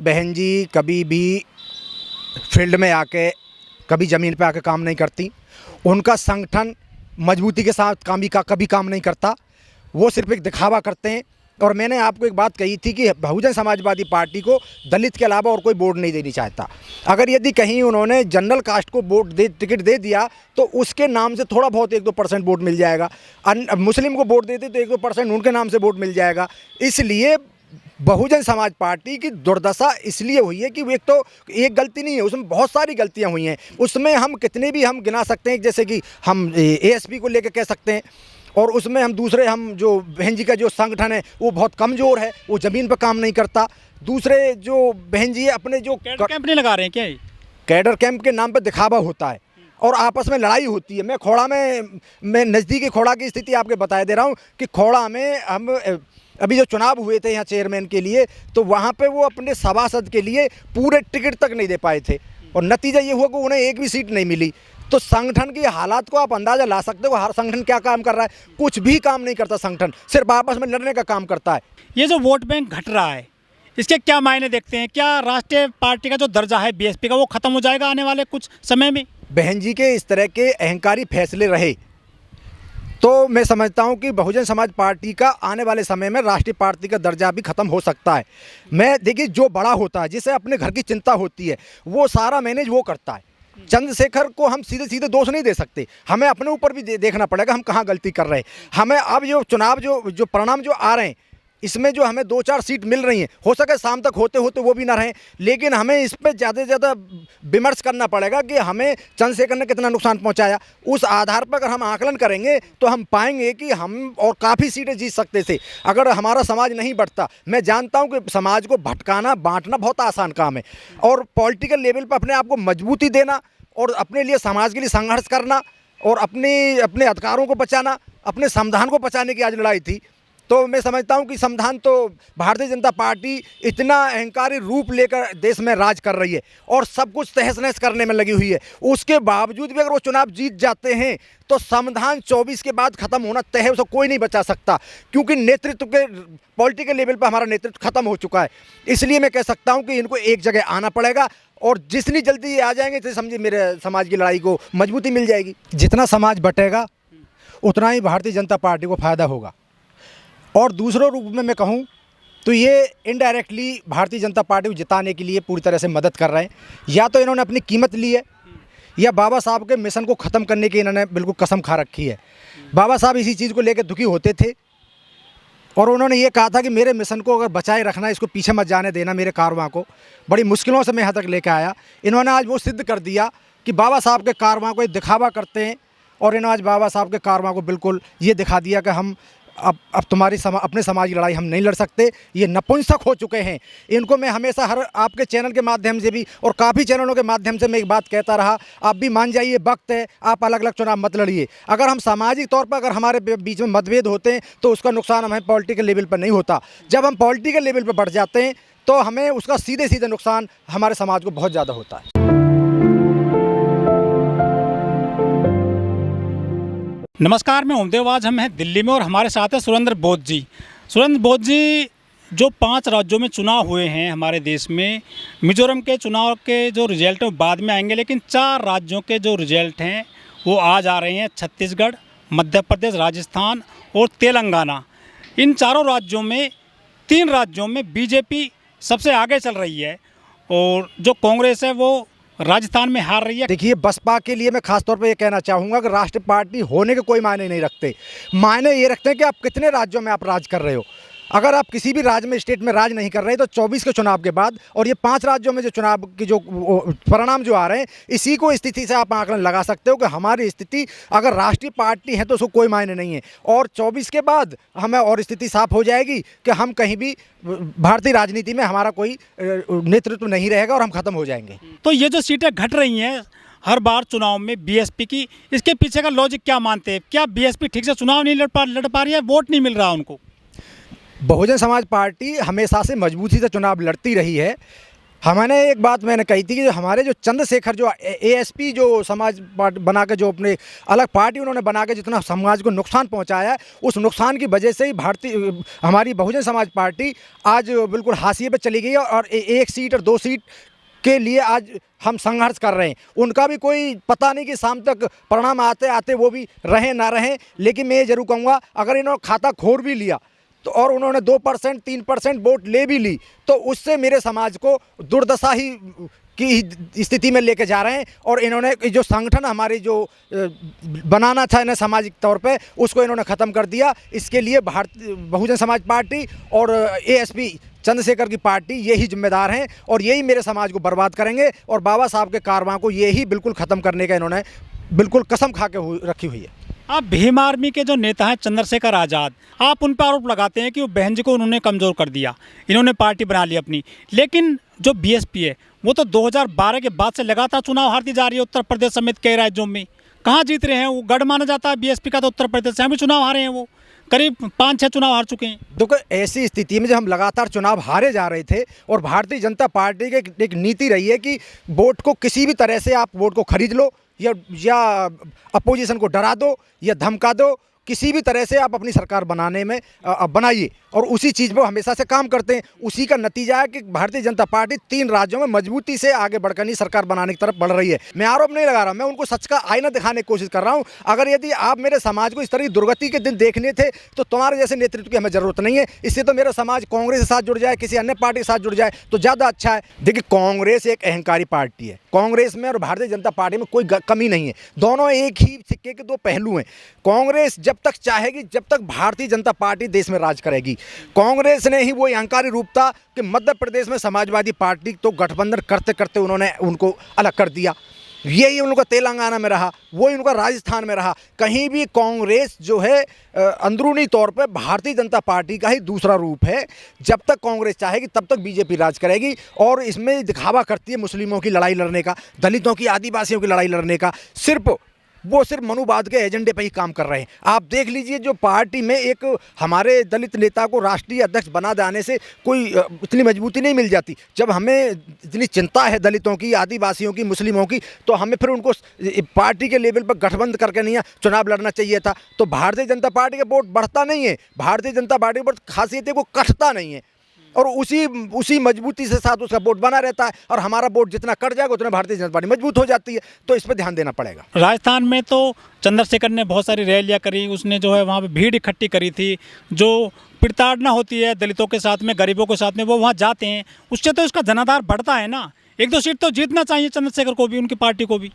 बहन जी कभी भी फील्ड में आके, कभी ज़मीन पे आके काम नहीं करती। उनका संगठन मजबूती के साथ कभी काम नहीं करता। वो सिर्फ एक दिखावा करते हैं। और मैंने आपको एक बात कही थी कि बहुजन समाजवादी पार्टी को दलित के अलावा और कोई वोट नहीं देनी चाहता। अगर यदि कहीं उन्होंने जनरल कास्ट को टिकट दे दिया तो उसके नाम से थोड़ा बहुत 1-2% वोट मिल जाएगा। मुस्लिम को वोट देते तो 1-2% उनके नाम से वोट मिल जाएगा। इसलिए बहुजन समाज पार्टी की दुर्दशा इसलिए हुई है कि एक तो एक गलती नहीं है, उसमें बहुत सारी गलतियां हुई हैं। उसमें हम कितने भी हम गिना सकते हैं, जैसे कि हम एएसपी को लेकर कह सकते हैं। और उसमें हम दूसरे हम जो बहन जी का जो संगठन है वो बहुत कमज़ोर है, वो ज़मीन पर काम नहीं करता। दूसरे जो बहन जी अपने जो कैंप नहीं लगा रहे हैं क्या? कैडर कैंप के नाम पर दिखावा होता है और आपस में लड़ाई होती है। मैं खोड़ा में, मैं नज़दीकी खोड़ा की स्थिति आपके बता दे रहा हूँ कि खोड़ा में हम अभी जो चुनाव हुए थे यहाँ चेयरमैन के लिए, तो वहाँ पे वो अपने सभासद के लिए पूरे टिकट तक नहीं दे पाए थे और नतीजा ये हुआ कि उन्हें एक भी सीट नहीं मिली। तो संगठन की हालात को आप अंदाज़ा ला सकते हो। हर संगठन क्या काम कर रहा है? कुछ भी काम नहीं करता संगठन, सिर्फ आपस में लड़ने का काम करता है। ये जो वोट बैंक घट रहा है, इसके क्या मायने देखते हैं? क्या राष्ट्रीय पार्टी का जो दर्जा है बीएसपी का वो खत्म हो जाएगा आने वाले कुछ समय में? बहन जी के इस तरह के अहंकारी फैसले रहे तो मैं समझता हूं कि बहुजन समाज पार्टी का आने वाले समय में राष्ट्रीय पार्टी का दर्जा भी खत्म हो सकता है। मैं देखिए, जो बड़ा होता है, जिसे अपने घर की चिंता होती है, वो सारा मैनेज वो करता है। चंद्रशेखर को हम सीधे सीधे दोष नहीं दे सकते, हमें अपने ऊपर भी देखना पड़ेगा हम कहाँ गलती कर रहे हैं। हमें अब जो चुनाव जो परिणाम जो आ रहे हैं, इसमें जो हमें 2-4 सीट मिल रही हैं, हो सके शाम तक होते होते वो भी ना रहें, लेकिन हमें इस पर ज़्यादा से ज़्यादा विमर्श करना पड़ेगा कि हमें चंद्रशेखर ने कितना नुकसान पहुंचाया। उस आधार पर अगर हम आकलन करेंगे तो हम पाएंगे कि हम और काफ़ी सीटें जीत सकते थे अगर हमारा समाज नहीं बढ़ता। मैं जानता हूं कि समाज को भटकाना, बांटना बहुत आसान काम है और पॉलिटिकल लेवल पर अपने आप को मजबूती देना और अपने लिए, समाज के लिए संघर्ष करना और अपने अधिकारों को बचाना, अपने संविधान को बचाने की आज लड़ाई थी। तो मैं समझता हूं कि संविधान तो भारतीय जनता पार्टी इतना अहंकारी रूप लेकर देश में राज कर रही है और सब कुछ तहस नहस करने में लगी हुई है। उसके बावजूद भी अगर वो चुनाव जीत जाते हैं तो संविधान 24 के बाद खत्म होना तय है, उसे कोई नहीं बचा सकता, क्योंकि नेतृत्व के पॉलिटिकल लेवल पर हमारा नेतृत्व खत्म हो चुका है। इसलिए मैं कह सकता हूँ कि इनको एक जगह आना पड़ेगा और जितनी जल्दी ये आ जाएंगे तो समझिए मेरे समाज की लड़ाई को मजबूती मिल जाएगी। जितना समाज बटेगा उतना ही भारतीय जनता पार्टी को फ़ायदा होगा। और दूसरे रूप में मैं कहूं तो ये इनडायरेक्टली भारतीय जनता पार्टी को जिताने के लिए पूरी तरह से मदद कर रहे हैं। या तो इन्होंने अपनी कीमत ली है या बाबा साहब के मिशन को ख़त्म करने की इन्होंने बिल्कुल कसम खा रखी है। बाबा साहब इसी चीज़ को लेकर दुखी होते थे और उन्होंने ये कहा था कि मेरे मिशन को अगर बचाए रखना, इसको पीछे मत जाने देना, मेरे कारवां को बड़ी मुश्किलों से मैं यहाँ तक लेकर आया। इन्होंने आज वो सिद्ध कर दिया कि बाबा साहब के कारवां को दिखावा करते हैं और इन्होंने आज बाबा साहब के कारवां को बिल्कुल ये दिखा दिया कि हम अब अपने समाज की लड़ाई हम नहीं लड़ सकते, ये नपुंसक हो चुके हैं। इनको मैं हमेशा हर आपके चैनल के माध्यम से भी और काफ़ी चैनलों के माध्यम से मैं एक बात कहता रहा, आप भी मान जाइए, वक्त है, आप अलग अलग चुनाव मत लड़िए। अगर हम सामाजिक तौर पर अगर हमारे बीच में मतभेद होते हैं तो उसका नुकसान हमें पॉलिटिकल लेवल पर नहीं होता। जब हम पॉलिटिकल लेवल पर बढ़ जाते हैं तो हमें उसका सीधे सीधे नुकसान हमारे समाज को बहुत ज़्यादा होता है। नमस्कार, मैं ओमदेव। आज हम हैं दिल्ली में और हमारे साथ है सुरेंद्र बोध जी। सुरेंद्र बोध जी, जो 5 राज्यों में चुनाव हुए हैं हमारे देश में, मिजोरम के चुनाव के जो रिजल्ट हैं बाद में आएंगे, लेकिन 4 राज्यों के जो रिजल्ट हैं वो आज आ रहे हैं। छत्तीसगढ़, मध्य प्रदेश, राजस्थान और तेलंगाना। इन चारों राज्यों में 3 राज्यों में बीजेपी सबसे आगे चल रही है और जो कांग्रेस है वो राजस्थान में हार रही है। देखिए, बसपा के लिए मैं खास तौर पे ये कहना चाहूँगा कि राष्ट्रीय पार्टी होने के कोई मायने नहीं रखते। मायने ये रखते हैं कि आप कितने राज्यों में आप राज कर रहे हो। अगर आप किसी भी राज्य में, स्टेट में राज नहीं कर रहे तो 24 के चुनाव के बाद और ये 5 राज्यों में जो चुनाव की जो परिणाम जो आ रहे हैं, इसी को स्थिति से आप आकलन लगा सकते हो कि हमारी स्थिति अगर राष्ट्रीय पार्टी है तो उसको कोई मायने नहीं है। और 24 के बाद हमें और स्थिति साफ हो जाएगी कि हम कहीं भी भारतीय राजनीति में हमारा कोई नेतृत्व नहीं रहेगा और हम खत्म हो जाएंगे। तो ये जो सीटें घट रही हैं हर बार चुनाव में बीएसपी की, इसके पीछे का लॉजिक क्या मानते हैं? क्या बीएसपी ठीक से चुनाव नहीं लड़ पा रही है, वोट नहीं मिल रहा उनको? बहुजन समाज पार्टी हमेशा से मजबूती से चुनाव लड़ती रही है हमने एक बात मैंने कही थी कि जो हमारे जो चंद्रशेखर जो एएसपी जो समाज पार्टी बना के जो अपने अलग पार्टी उन्होंने बना के जितना समाज को नुकसान पहुंचाया है, उस नुकसान की वजह से ही भारतीय हमारी बहुजन समाज पार्टी आज बिल्कुल हाशिए पे चली गई है और एक सीट और 2 सीट के लिए आज हम संघर्ष कर रहे हैं। उनका भी कोई पता नहीं कि शाम तक परिणाम आते आते वो भी रहें ना रहें, लेकिन मैं ये जरूर कहूँगा अगर इन्होंने खाता खोल भी लिया तो और उन्होंने 2% 3% वोट ले भी ली तो उससे मेरे समाज को दुर्दशा ही की स्थिति में लेके जा रहे हैं। और इन्होंने जो संगठन हमारे जो बनाना था इन्हें सामाजिक तौर पे उसको इन्होंने ख़त्म कर दिया। इसके लिए भारतीय बहुजन समाज पार्टी और एएसपी चंद्रशेखर की पार्टी यही जिम्मेदार हैं और यही मेरे समाज को बर्बाद करेंगे और बाबा साहब के कारवां को यही बिल्कुल ख़त्म करने का इन्होंने बिल्कुल कसम खा के रखी हुई है। आप भीम आर्मी के जो नेता हैं चंद्रशेखर आज़ाद, आप उन पर आरोप लगाते हैं कि वो बहन जी को उन्होंने कमज़ोर कर दिया, इन्होंने पार्टी बना ली अपनी। लेकिन जो बीएसपी है वो तो 2012 के बाद से लगातार चुनाव हारती जा रही है उत्तर प्रदेश समेत कई राज्यों में। कहाँ जीत रहे हैं वो? गढ़ माना जाता है बीएसपी का तो उत्तर प्रदेश से भी चुनाव हारे हैं, वो करीब 5-6 चुनाव हार चुके हैं। देखो ऐसी स्थिति में जब हम लगातार चुनाव हारे जा रहे थे और भारतीय जनता पार्टी की एक नीति रही है कि वोट को किसी भी तरह से आप वोट को खरीद लो या अपोजिशन को डरा दो या धमका दो, किसी भी तरह से आप अपनी सरकार बनाने में बनाइए और उसी चीज़ पर हमेशा से काम करते हैं। उसी का नतीजा है कि भारतीय जनता पार्टी 3 राज्यों में मजबूती से आगे बढ़कर नहीं सरकार बनाने की तरफ बढ़ रही है। मैं आरोप नहीं लगा रहा, मैं उनको सच का आईना दिखाने की कोशिश कर रहा हूं। अगर यदि आप मेरे समाज को इस तरह की दुर्गति के दिन देखने थे तो तुम्हारे जैसे नेतृत्व की हमें ज़रूरत नहीं है। इससे तो मेरा समाज कांग्रेस के साथ जुड़ जाए, किसी अन्य पार्टी के साथ जुड़ जाए तो ज़्यादा अच्छा है। देखिए कांग्रेस एक अहंकारी पार्टी है, कांग्रेस में और भारतीय जनता पार्टी में कोई कमी नहीं है, दोनों एक ही सिक्के के 2 पहलू हैं। कांग्रेस जब तक चाहेगी जब तक भारतीय जनता पार्टी देश में राज करेगी। कांग्रेस ने ही वो अहंकारी रूप था कि मध्य प्रदेश में समाजवादी पार्टी तो गठबंधन करते करते उन्होंने उनको अलग कर दिया। यही उनका तेलंगाना में रहा, वही उनका राजस्थान में रहा। कहीं भी कांग्रेस जो है अंदरूनी तौर पर भारतीय जनता पार्टी का ही दूसरा रूप है। जब तक कांग्रेस चाहेगी तब तक बीजेपी राज करेगी और इसमें दिखावा करती है मुस्लिमों की लड़ाई लड़ने का, दलितों की, आदिवासियों की लड़ाई लड़ने का। वो सिर्फ मनुवाद के एजेंडे पर ही काम कर रहे हैं। आप देख लीजिए जो पार्टी में एक हमारे दलित नेता को राष्ट्रीय अध्यक्ष बना देने से कोई इतनी मजबूती नहीं मिल जाती। जब हमें इतनी चिंता है दलितों की, आदिवासियों की, मुस्लिमों की, तो हमें फिर उनको पार्टी के लेवल पर गठबंधन करके नहीं चुनाव लड़ना चाहिए था। तो भारतीय जनता पार्टी का वोट बढ़ता नहीं है, भारतीय जनता पार्टी पर खासियत है वो कटता नहीं है और उसी मजबूती से साथ उसका वोट बना रहता है और हमारा वोट जितना कट जाएगा उतना भारतीय जनता पार्टी मजबूत हो जाती है। तो इस पर ध्यान देना पड़ेगा। राजस्थान में तो चंद्रशेखर ने बहुत सारी रैलियां करी, उसने जो है वहाँ पे भीड़ इकट्ठी करी थी। जो प्रताड़ना होती है दलितों के साथ में, गरीबों के साथ में, वो वहाँ जाते हैं, उससे तो उसका जनाधार बढ़ता है ना। 1-2 सीट तो जीतना चाहिए चंद्रशेखर को भी, उनकी पार्टी को भी।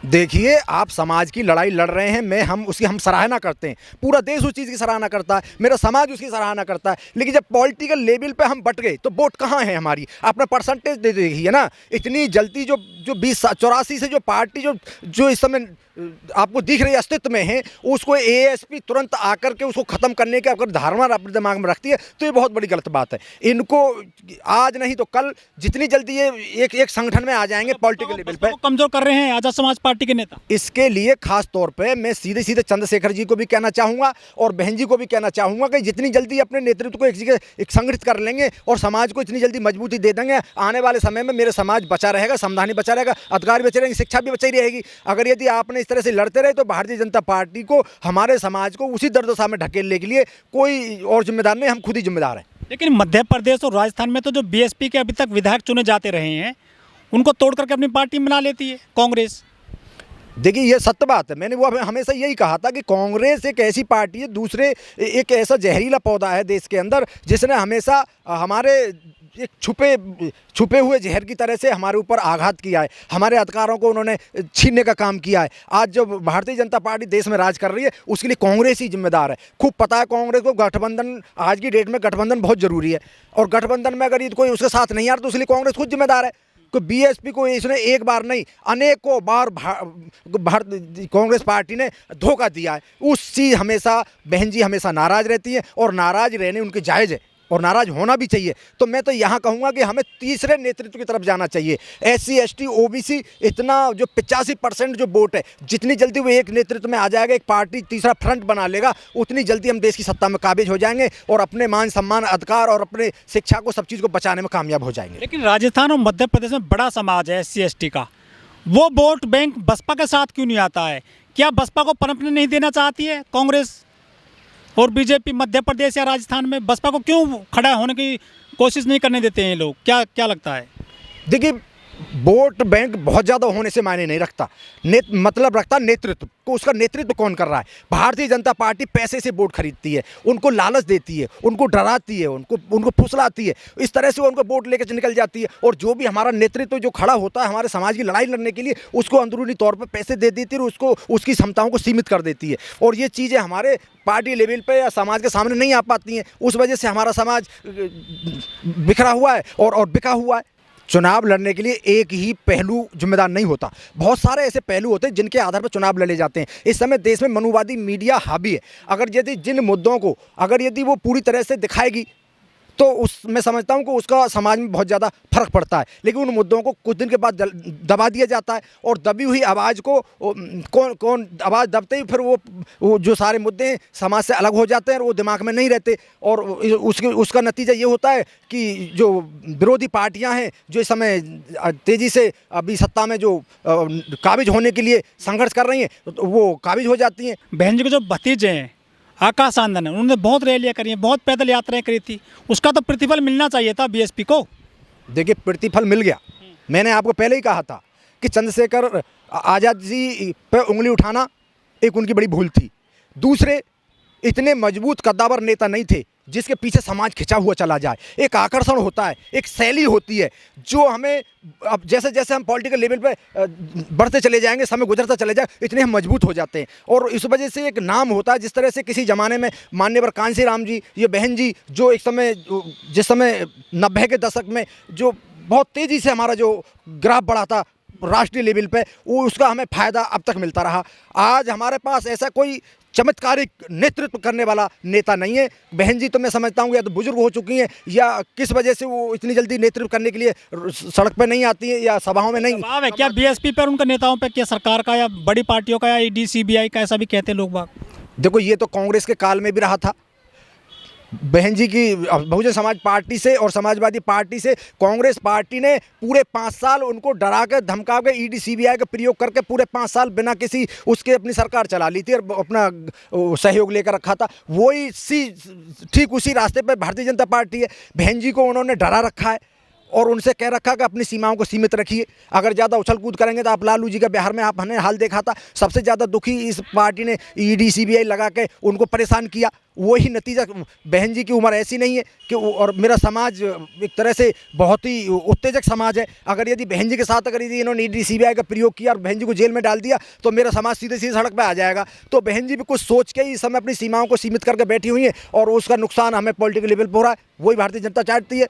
देखिए आप समाज की लड़ाई लड़ रहे हैं, हम सराहना करते हैं, पूरा देश उस चीज़ की सराहना करता है, मेरा समाज उसकी सराहना करता है। लेकिन जब पॉलिटिकल लेवल पे हम बट गए तो वोट कहाँ है हमारी? आपने परसेंटेज दे देखिए ना, इतनी जल्दी जो 84 से जो पार्टी जो इस समय आपको दिख रही अस्तित्व में है, उसको एएसपी तुरंत आकर के उसको ख़त्म करने की अगर धारणा अपने दिमाग में रखती है तो ये बहुत बड़ी गलत बात है। इनको आज नहीं तो कल जितनी जल्दी ये एक संगठन में आ जाएंगे पॉलिटिकल लेवल पे, कमज़ोर कर रहे हैं आज़ाद समाज पार्टी के नेता। इसके लिए खास तौर पे मैं सीधे चंद्रशेखर जी को भी कहना चाहूँगा और बहन जी को भी कहना चाहूँगा कि जितनी जल्दी अपने नेतृत्व को एक संगठित कर लेंगे और समाज को इतनी जल्दी मजबूती दे देंगे, आने वाले समय में मेरे समाज बचा रहेगा, संविधान बचा रहेगा, अधिकार बचे रहेंगे, शिक्षा भी बची रहेगी। अगर यदि आपने इस तरह से लड़ते रहे तो भारतीय जनता पार्टी को, हमारे समाज को उसी दर्दशा में ढकेलने के लिए कोई और जिम्मेदार नहीं, हम खुद ही जिम्मेदार हैं। लेकिन मध्य प्रदेश और राजस्थान में तो जो बीएसपी के अभी तक विधायक चुने जाते रहे हैं उनको तोड़ करके अपनी पार्टी बना लेती है कांग्रेस। देखिए ये सत्य बात है, मैंने वो हमेशा यही कहा था कि कांग्रेस एक ऐसी पार्टी है, एक ऐसा जहरीला पौधा है देश के अंदर जिसने हमेशा हमारे एक छुपे हुए जहर की तरह से हमारे ऊपर आघात किया है, हमारे अधिकारों को उन्होंने छीनने का काम किया है। आज जो भारतीय जनता पार्टी देश में राज कर रही है उसके लिए कांग्रेस ही जिम्मेदार है। खूब पता है कांग्रेस को गठबंधन, आज की डेट में गठबंधन बहुत ज़रूरी है और गठबंधन में अगर कोई उसके साथ नहीं आ रहा तो उसके लिए कांग्रेस खुद जिम्मेदार है। तो बीएसपी को इसने एक बार नहीं अनेकों बार कांग्रेस पार्टी ने धोखा दिया है। उस चीज़ हमेशा बहन जी हमेशा नाराज़ रहती है और नाराज़ रहने उनके जायज़ है। और नाराज होना भी चाहिए। तो मैं तो यहाँ कहूँगा कि हमें तीसरे नेतृत्व की तरफ जाना चाहिए। SC ST OBC इतना जो 85% जो वोट है, जितनी जल्दी वो एक नेतृत्व में आ जाएगा, एक पार्टी तीसरा फ्रंट बना लेगा, उतनी जल्दी हम देश की सत्ता में काबिज हो जाएंगे और अपने मान सम्मान अधिकार और अपने शिक्षा को सब चीज़ को बचाने में कामयाब हो जाएंगे। लेकिन राजस्थान और मध्य प्रदेश में बड़ा समाज है SC ST का, वो वोट बैंक बसपा के साथ क्यों नहीं आता है? क्या बसपा को पनपने नहीं देना चाहती है कांग्रेस और बीजेपी मध्य प्रदेश या राजस्थान में? बसपा को क्यों खड़ा होने की कोशिश नहीं करने देते हैं ये लोग? क्या क्या लगता है? देखिए, वोट बैंक बहुत ज़्यादा होने से मायने नहीं रखता, मतलब रखता नेतृत्व को। उसका नेतृत्व कौन कर रहा है? भारतीय जनता पार्टी पैसे से वोट खरीदती है, उनको लालच देती है, उनको डराती है, उनको फुसलाती है, इस तरह से उनको वोट लेकर निकल जाती है। और जो भी हमारा नेतृत्व जो खड़ा होता है हमारे समाज की लड़ाई लड़ने के लिए, उसको अंदरूनी तौर पर पैसे दे देती है और उसको उसकी क्षमताओं को सीमित कर देती है। और ये चीज़ें हमारे पार्टी लेवल पे या समाज के सामने नहीं आ पाती हैं। उस वजह से हमारा समाज बिखरा हुआ है और बिका हुआ है। चुनाव लड़ने के लिए एक ही पहलू जिम्मेदार नहीं होता, बहुत सारे ऐसे पहलू होते हैं जिनके आधार पर चुनाव लड़े जाते हैं। इस समय देश में मनुवादी मीडिया हावी है। अगर यदि जिन मुद्दों को यदि वो पूरी तरह से दिखाएगी तो मैं समझता हूँ कि उसका समाज में बहुत ज़्यादा फर्क पड़ता है। लेकिन उन मुद्दों को कुछ दिन के बाद दबा दिया जाता है और दबी हुई आवाज़ को कौन आवाज़ दबते ही फिर वो जो सारे मुद्दे समाज से अलग हो जाते हैं और वो दिमाग में नहीं रहते। और उसका नतीजा ये होता है कि जो विरोधी पार्टियां हैं जो इस समय तेज़ी से अभी सत्ता में जो काबिज होने के लिए संघर्ष कर रही हैं, तो वो काबिज हो जाती हैं। बहन जी के जो भतीजे हैं आकाश आनंद, उन्होंने बहुत रैलियाँ करी हैं, बहुत पैदल यात्राएं करी थी, उसका तो प्रतिफल मिलना चाहिए था BSP को। देखिए, प्रतिफल मिल गया। मैंने आपको पहले ही कहा था कि चंद्रशेखर आज़ाद जी पे उंगली उठाना एक उनकी बड़ी भूल थी। दूसरे, इतने मजबूत कद्दावर नेता नहीं थे जिसके पीछे समाज खिंचा हुआ चला जाए। एक आकर्षण होता है, एक शैली होती है जो हमें अब जैसे जैसे हम पॉलिटिकल लेवल पे बढ़ते चले जाएंगे, समय गुजरता चले जाए, इतने हम मजबूत हो जाते हैं। और इस वजह से एक नाम होता है। जिस तरह से किसी ज़माने में मान्यवर कांसी राम जी, ये बहन जी, जो एक समय जिस समय 90 के दशक में जो बहुत तेज़ी से हमारा जो ग्राफ बढ़ा था राष्ट्रीय लेवल पे, वो उसका हमें फ़ायदा अब तक मिलता रहा। आज हमारे पास ऐसा कोई चमत्कारिक नेतृत्व करने वाला नेता नहीं है। बहन जी तो मैं समझता हूँ या तो बुजुर्ग हो चुकी हैं या किस वजह से वो इतनी जल्दी नेतृत्व करने के लिए सड़क पे नहीं आती हैं या सभाओं में नहीं। दबाव है क्या BSP पर, उनके नेताओं पर, क्या सरकार का या बड़ी पार्टियों का या ED CBI का, ऐसा भी कहते हैं लोग बाग? देखो, ये तो कांग्रेस के काल में भी रहा था। बहन जी की बहुजन समाज पार्टी से और समाजवादी पार्टी से कांग्रेस पार्टी ने पूरे 5 साल उनको डरा के धमका के ED CBI का प्रयोग करके पूरे 5 साल बिना किसी उसके अपनी सरकार चला ली थी और अपना सहयोग लेकर रखा था। वही ठीक उसी रास्ते पर भारतीय जनता पार्टी है। बहन जी को उन्होंने डरा रखा है और उनसे कह रखा कि अपनी सीमाओं को सीमित रखिए। अगर ज़्यादा उछल कूद करेंगे तो आप लालू जी का बिहार में आपने हाल देखा था। सबसे ज़्यादा दुखी इस पार्टी ने ED CBI लगा के उनको परेशान किया। वही नतीजा। बहन जी की उम्र ऐसी नहीं है कि और मेरा समाज एक तरह से बहुत ही उत्तेजक समाज है। अगर यदि बहन जी के साथ यदि इन्होंने ED CBI का प्रयोग किया और बहन जी को जेल में डाल दिया तो मेरा समाज सीधे सीधे सड़क पर आ जाएगा। तो बहन जी भी कुछ सोच के इस समय अपनी सीमाओं को सीमित करके बैठी हुई हैं और उसका नुकसान हमें पॉलिटिकल लेवल पर हो रहा है। वही भारतीय जनता चाहती है।